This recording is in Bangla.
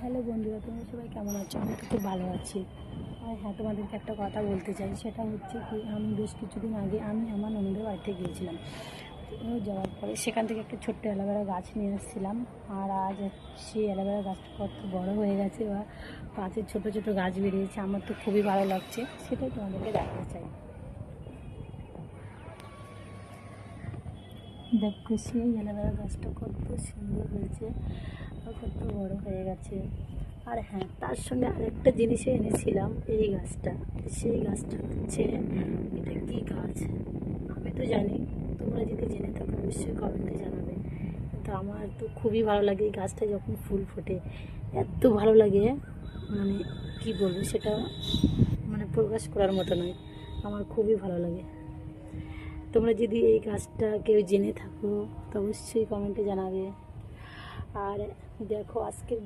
হ্যালো বন্ধুরা, তোমরা সবাই কেমন আছো? আমি তো খুব ভালো আছি। আর হ্যাঁ, তোমাদেরকে একটা কথা বলতে চাই। সেটা হচ্ছে কি, আমি বেশ কিছুদিন আগে আমি আমার ননদের বাড়িতে গিয়েছিলাম। যাওয়ার পরে সেখান থেকে একটা ছোট্ট অ্যালোভেরা গাছ নিয়ে এসেছিলাম। আর আজ সেই অ্যালোভেরা গাছটা কত বড় হয়ে গেছে, বা গাছের ছোটো ছোটো গাছ বেরিয়েছে। আমার তো খুবই ভালো লাগছে, সেটাই তোমাদেরকে দেখাতে চাই। দেখো, সেই অ্যালোভেরা গাছটা কত সুন্দর হয়েছে আর কত বড় হয়ে গেছে। আর হ্যাঁ, তার সঙ্গে আরেকটা জিনিসও এনেছিলাম, এই গাছটা। সেই গাছটা হচ্ছে, এটা কী গাছ আমি তো জানি, তোমরা যদি জেনে থাকো অবশ্যই কমেন্টে জানাবে। তো আমার তো খুবই ভালো লাগে এই গাছটা যখন ফুল ফোটে, এত ভালো লাগে, মানে কি বলবো সেটা, মানে প্রকাশ করার মতো নয়। আমার খুবই ভালো লাগে। তোমরা যদি এই গাছটা কেউ জেনে থাকো তো অবশ্যই কমেন্টে জানাবে। আর দেখো, আজকের